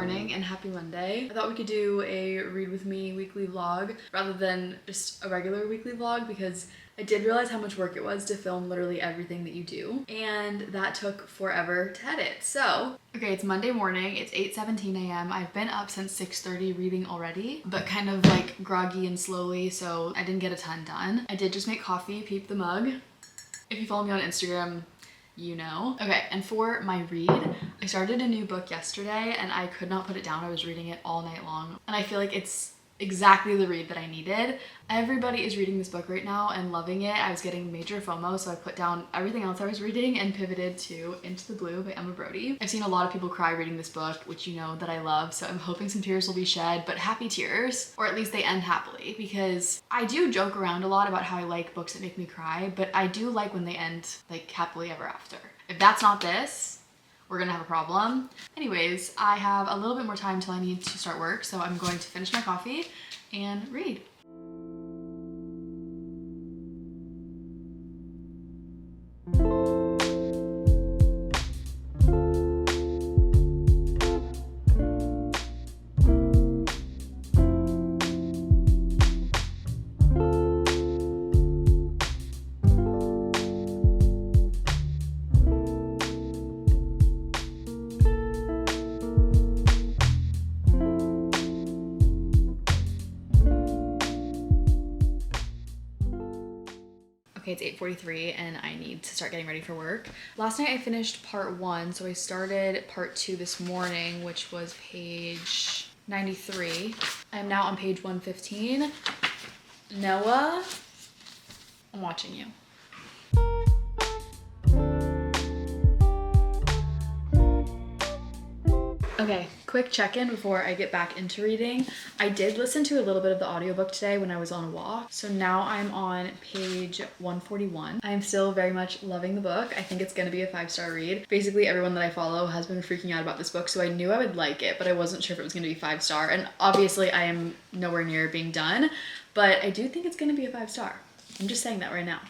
morning and happy Monday. I thought we could do a read with me weekly vlog rather than just a regular weekly vlog because I did realize how much work it was to film literally everything that you do, and that took forever to edit. So, okay, it's Monday morning, it's 8:17 a.m. I've been up since 6:30 reading already, but kind of like groggy and slowly, so I didn't get a ton done. I did just make coffee, peep the mug. If you follow me on Instagram, you know. Okay, and for my read, I started a new book yesterday and I could not put it down. I was reading it all night long, and I feel like it's exactly the read that I needed. Everybody is reading this book right now and loving it. I was getting major FOMO, so I put down everything else I was reading and pivoted to Into the Blue by Emma Brody. I've seen a lot of people cry reading this book, which you know that I love, so I'm hoping some tears will be shed, but happy tears, or at least they end happily, because I do joke around a lot about how I like books that make me cry, but I do like when they end like happily ever after. If that's not this, we're gonna have a problem. Anyways, I have a little bit more time till I need to start work, so I'm going to finish my coffee and read. Okay, it's 8:43 and I need to start getting ready for work. Last night I finished part 1, so I started part 2 this morning, which was page 93. I'm now on page 115. Noah, I'm watching you. Okay, quick check-in before I get back into reading. I did listen to a little bit of the audiobook today when I was on a walk. So now I'm on page 141. I'm still very much loving the book. I think it's gonna be a 5-star read. Basically everyone that I follow has been freaking out about this book, so I knew I would like it, but I wasn't sure if it was gonna be 5-star. And obviously I am nowhere near being done, but I do think it's gonna be a 5-star. I'm just saying that right now.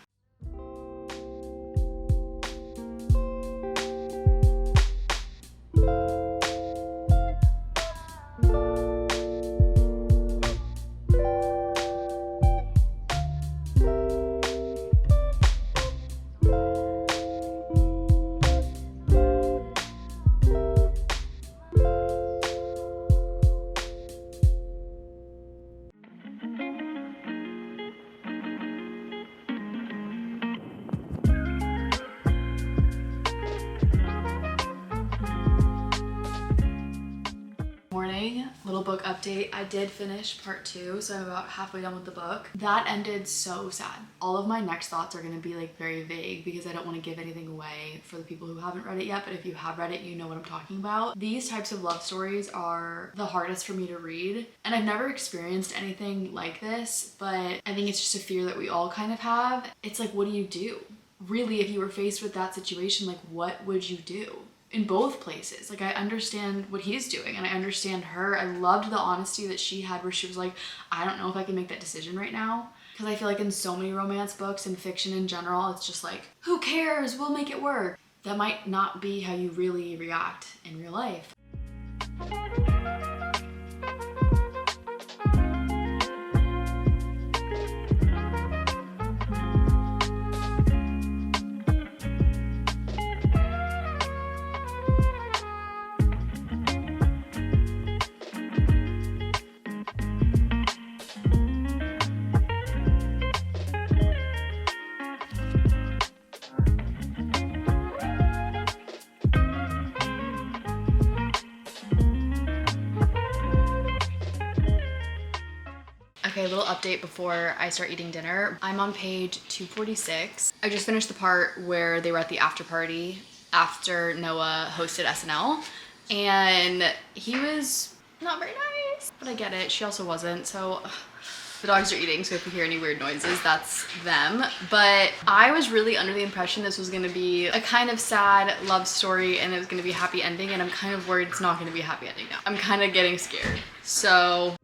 Morning, little book update. I did finish part 2, so I'm about halfway done with the book. That ended so sad. All of my next thoughts are gonna be like very vague because I don't want to give anything away for the people who haven't read it yet, but if you have read it, you know what I'm talking about. These types of love stories are the hardest for me to read, and I've never experienced anything like this, but I think it's just a fear that we all kind of have. It's like, what do you do? Really, if you were faced with that situation, like what would you do? In both places. Like, I understand what he's doing and I understand her. I loved the honesty that she had where she was like, I don't know if I can make that decision right now. Because I feel like in so many romance books and fiction in general, it's just like, who cares? We'll make it work. That might not be how you really react in real life. Okay, a little update before I start eating dinner. I'm on page 246. I just finished the part where they were at the after party after Noah hosted SNL, and he was not very nice, but I get it. She also wasn't, so the dogs are eating, so if you hear any weird noises, that's them. But I was really under the impression this was gonna be a kind of sad love story and it was gonna be a happy ending, and I'm kind of worried it's not gonna be a happy ending now. I'm kind of getting scared. So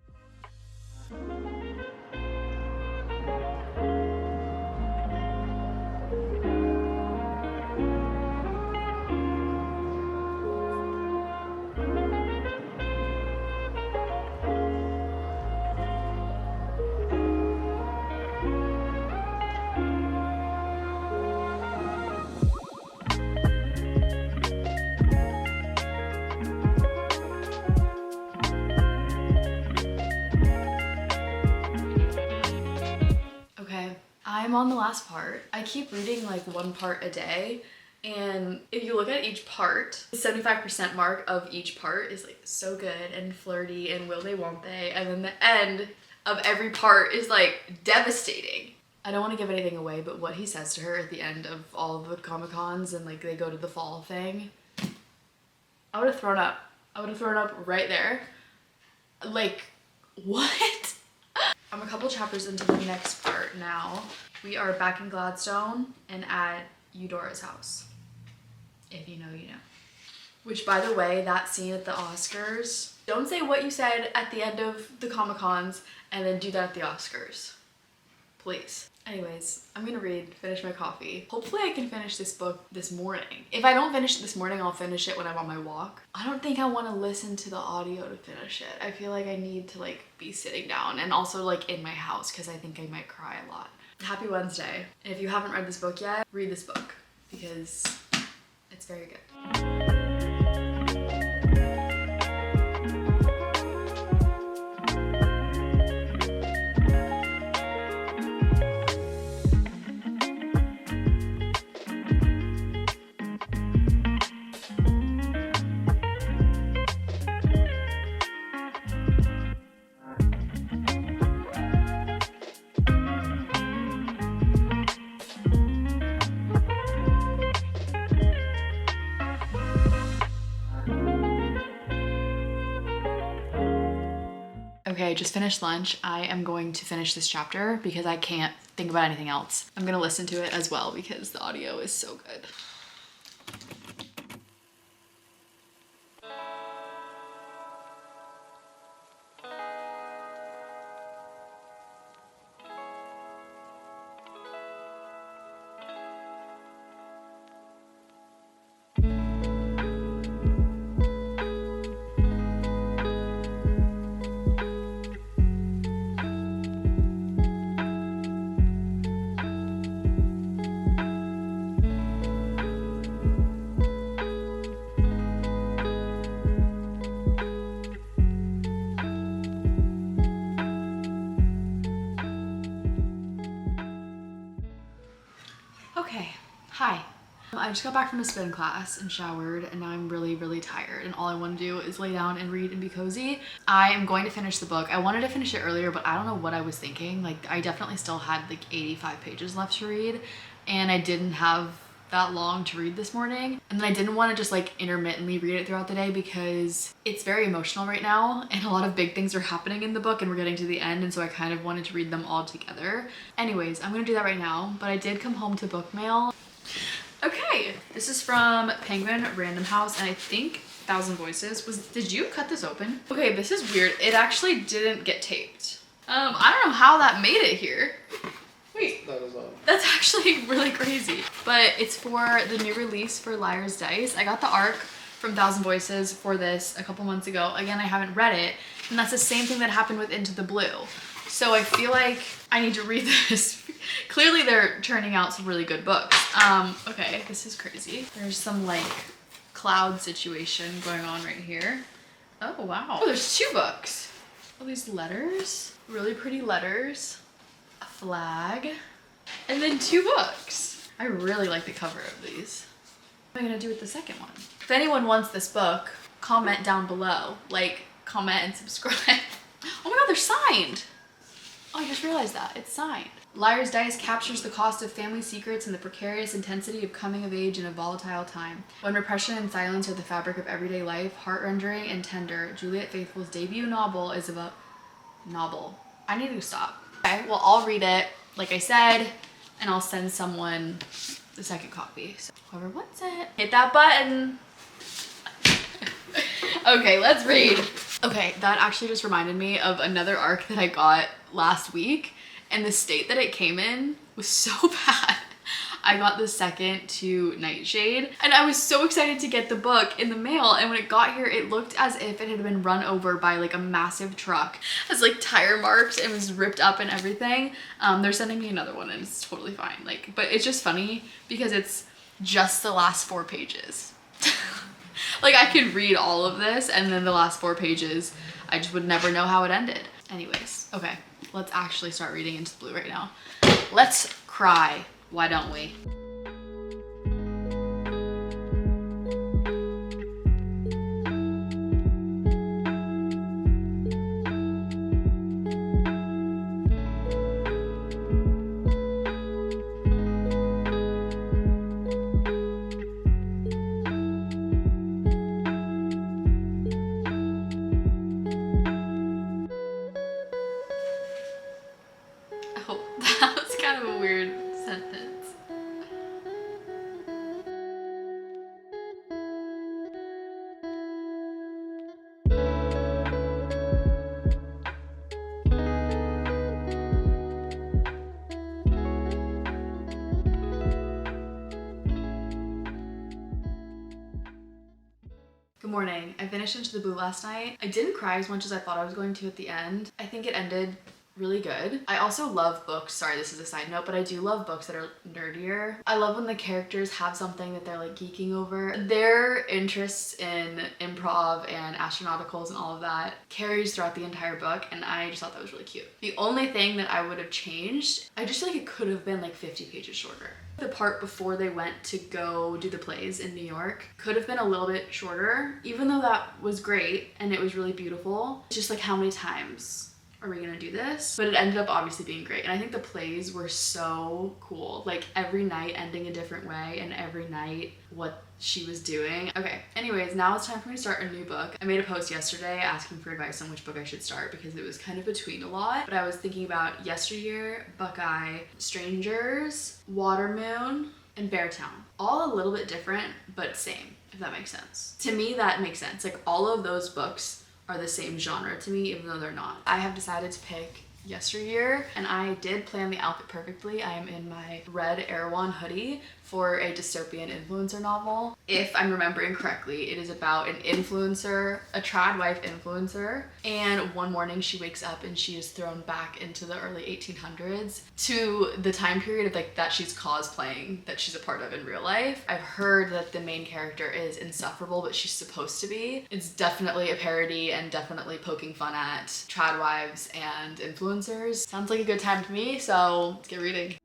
I'm on the last part. I keep reading like one part a day. And if you look at each part, the 75% mark of each part is like so good and flirty and will they, won't they? And then the end of every part is like devastating. I don't want to give anything away, but what he says to her at the end of all of the Comic-Cons and like they go to the fall thing, I would have thrown up. I would have thrown up right there. Like, what? I'm a couple chapters into the next part now. We are back in Gladstone and at Eudora's house. If you know, you know. Which, by the way, that scene at the Oscars, don't say what you said at the end of the Comic-Cons and then do that at the Oscars. Please. Anyways, I'm gonna finish my coffee. Hopefully I can finish this book this morning. If I don't finish it this morning, I'll finish it when I'm on my walk. I don't think I want to listen to the audio to finish it. I feel like I need to like be sitting down and also like in my house because I think I might cry a lot. Happy Wednesday. And if you haven't read this book yet, read this book because it's very good. Okay, I just finished lunch. I am going to finish this chapter because I can't think about anything else. I'm gonna listen to it as well because the audio is so good. Okay, hi. I just got back from a spin class and showered and now I'm really, really tired and all I want to do is lay down and read and be cozy. I am going to finish the book. I wanted to finish it earlier, but I don't know what I was thinking. Like, I definitely still had like 85 pages left to read and I didn't have that long to read this morning. And then I didn't want to just like intermittently read it throughout the day because it's very emotional right now and a lot of big things are happening in the book and we're getting to the end, and so I kind of wanted to read them all together. Anyways, I'm gonna do that right now, but I did come home to book mail. Okay, this is from Penguin Random House and I think 1,000 Voices. Did you cut this open? Okay, this is weird. It actually didn't get taped. I don't know how that made it here. Wait, that's actually really crazy. But it's for the new release for Liar's Dice. I got the arc from 1,000 Voices for this a couple months ago. Again, I haven't read it, and that's the same thing that happened with Into the Blue. So I feel like I need to read this. Clearly they're turning out some really good books. Okay, this is crazy. There's some like cloud situation going on right here. Oh, wow. Oh, there's 2 books. All these letters, really pretty letters, a flag, and then 2 books. I really like the cover of these. What am I gonna do with the second one? If anyone wants this book, comment down below. Like, comment and subscribe. Oh my god, they're signed. Oh, I just realized that. It's signed. Liar's Dice captures the cost of family secrets and the precarious intensity of coming of age in a volatile time. When repression and silence are the fabric of everyday life, heart-rendering and tender, Juliet Faithfull's debut novel is about... Novel. I need to stop. Okay, well, I'll read it, like I said, and I'll send someone the second copy. So whoever wants it, hit that button. Okay, let's read. Okay, that actually just reminded me of another arc that I got last week, and the state that it came in was so bad. I got the second to Nightshade, and I was so excited to get the book in the mail, and when it got here, it looked as if it had been run over by like a massive truck. It has like tire marks and was ripped up and everything. They're sending me another one and it's totally fine. Like, but it's just funny because it's just the last 4 pages. Like, I could read all of this and then the last 4 pages, I just would never know how it ended. Anyways, okay, let's actually start reading Into the Blue right now. Let's cry. Why don't we? Oh, that was kind of a weird sentence. Good morning. I finished Into the Blue last night. I didn't cry as much as I thought I was going to at the end. I think it ended really good. I also love books, sorry this is a side note, but I do love books that are nerdier. I love when the characters have something that they're like geeking over. Their interests in improv and astronauticals and all of that carries throughout the entire book, and I just thought that was really cute. The only thing that I would have changed, I just feel like it could have been like 50 pages shorter. The part before they went to go do the plays in New York could have been a little bit shorter, even though that was great and it was really beautiful. It's just like, how many times are we gonna do this? But it ended up obviously being great. And I think the plays were so cool. Like every night ending a different way and every night what she was doing. Okay, anyways, now it's time for me to start a new book. I made a post yesterday asking for advice on which book I should start because it was kind of between a lot. But I was thinking about Yesteryear, Buckeye, Strangers, Watermoon, and Beartown. All a little bit different, but same, if that makes sense. To me, that makes sense. Like all of those books are the same genre to me, even though they're not. I have decided to pick Yesteryear, and I did plan the outfit perfectly. I am in my red Erewhon hoodie for a dystopian influencer novel. If I'm remembering correctly, it is about an influencer, a trad wife influencer, and one morning she wakes up and she is thrown back into the early 1800s to the time period of like that she's cosplaying that she's a part of in real life. I've heard that the main character is insufferable, but she's supposed to be. It's definitely a parody and definitely poking fun at trad wives and influencers. Sounds like a good time to me, so let's get reading.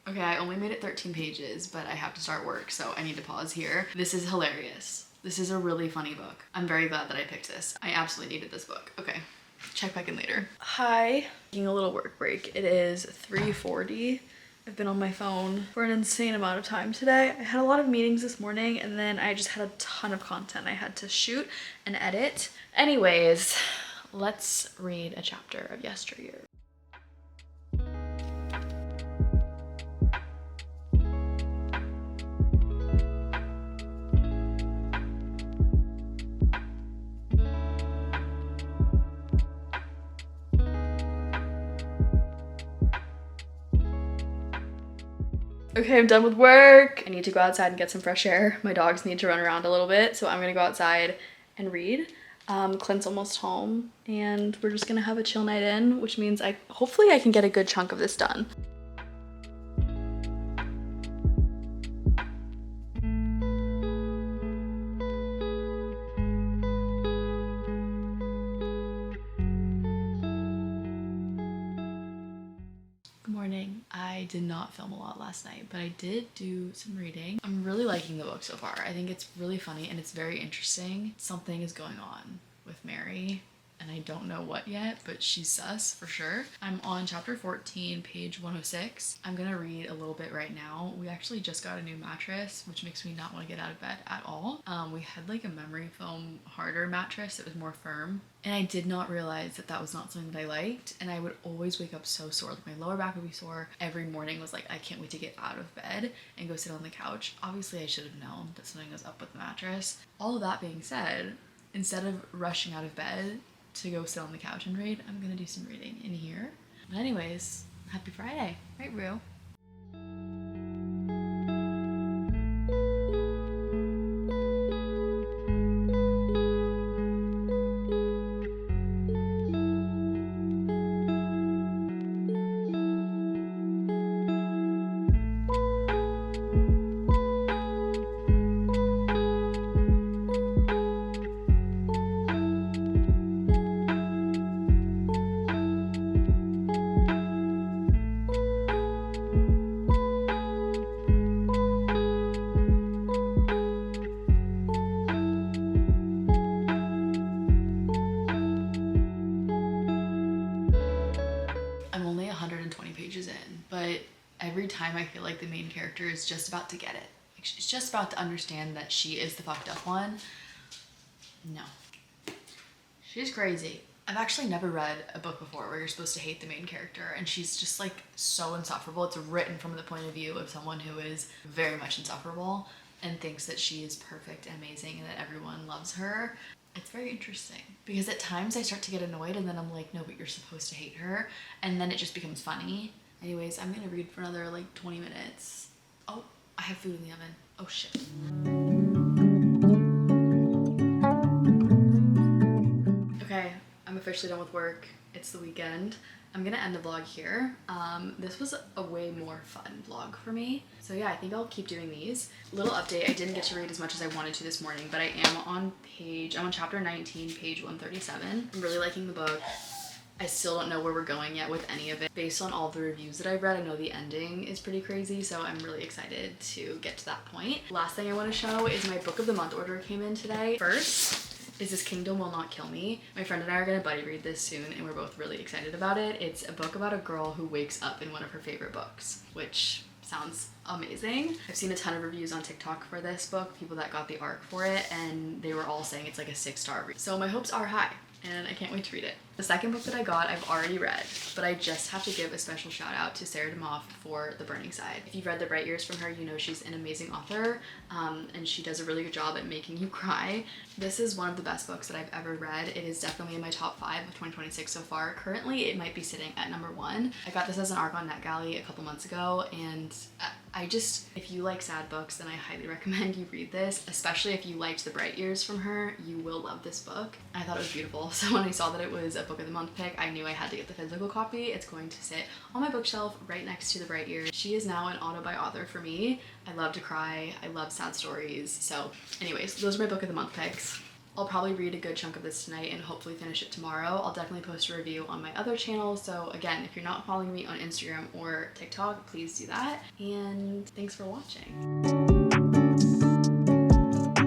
Okay, I only made it 13 pages, but I have to start work, so I need to pause here. This is hilarious. This is a really funny book. I'm very glad that I picked this. I absolutely needed this book. Okay, check back in later. Hi. Taking a little work break. It is 3:40. I've been on my phone for an insane amount of time today. I had a lot of meetings this morning, and then I just had a ton of content I had to shoot and edit. Anyways, let's read a chapter of Yesteryear. Okay, I'm done with work. I need to go outside and get some fresh air. My dogs need to run around a little bit, so I'm gonna go outside and read. Clint's almost home, and we're just gonna have a chill night in, which means hopefully I can get a good chunk of this done. Good morning. I did not film a lot last night, but I did do some reading. I'm really liking the book so far. I think it's really funny and it's very interesting. Something is going on with Mary, and I don't know what yet, but she's sus for sure. I'm on chapter 14, page 106. I'm gonna read a little bit right now. We actually just got a new mattress, which makes me not want to get out of bed at all. We had like a memory foam harder mattress that was more firm, and I did not realize that that was not something that I liked, and I would always wake up so sore. Like my lower back would be sore. Every morning was like, I can't wait to get out of bed and go sit on the couch. Obviously I should have known that something was up with the mattress. All of that being said, instead of rushing out of bed to go sit on the couch and read, I'm gonna do some reading in here. But anyways, happy Friday, right, Rue? but every time I feel like the main character is just about to get it. Like she's just about to understand that she is the fucked up one. No. She's crazy. I've actually never read a book before where you're supposed to hate the main character and she's just like so insufferable. It's written from the point of view of someone who is very much insufferable and thinks that she is perfect and amazing and that everyone loves her. It's very interesting because at times I start to get annoyed and then I'm like, no, but you're supposed to hate her. And then it just becomes funny. Anyways, I'm gonna read for another like 20 minutes. Oh, I have food in the oven. Oh shit. Okay, I'm officially done with work. It's the weekend. I'm gonna end the vlog here. This was a way more fun vlog for me. So yeah, I think I'll keep doing these. Little update, I didn't get to read as much as I wanted to this morning, but I'm on chapter 19, page 137. I'm really liking the book. I still don't know where we're going yet with any of it. Based on all the reviews that I've read, I know the ending is pretty crazy, so I'm really excited to get to that point. Last thing I want to show is my book of the month order came in today. First is this Kingdom Will Not Kill Me. My friend and I are gonna buddy read this soon and we're both really excited about it. It's a book about a girl who wakes up in one of her favorite books, which sounds amazing. I've seen a ton of reviews on TikTok for this book, people that got the arc for it, and they were all saying it's like a 6-star read. So my hopes are high and I can't wait to read it. The second book that I got, I've already read, but I just have to give a special shout out to Sarah DeMoff for The Burning Side. If you've read The Bright Years from her, you know she's an amazing author, and she does a really good job at making you cry. This is one of the best books that I've ever read. It is definitely in my top 5 of 2026 so far. Currently, it might be sitting at number 1. I got this as an ARC on NetGalley a couple months ago, and if you like sad books, then I highly recommend you read this, especially if you liked The Bright Years from her. You will love this book. I thought it was beautiful, so when I saw that it was a book of the month pick, I knew I had to get the physical copy. It's going to sit on my bookshelf right next to The Bright Years. She is now an auto-buy author for me. I love to cry. I love sad stories. So anyways, those are my book of the month picks. I'll probably read a good chunk of this tonight and hopefully finish it tomorrow. I'll definitely post a review on my other channel. So again, if you're not following me on Instagram or TikTok, please do that. And thanks for watching.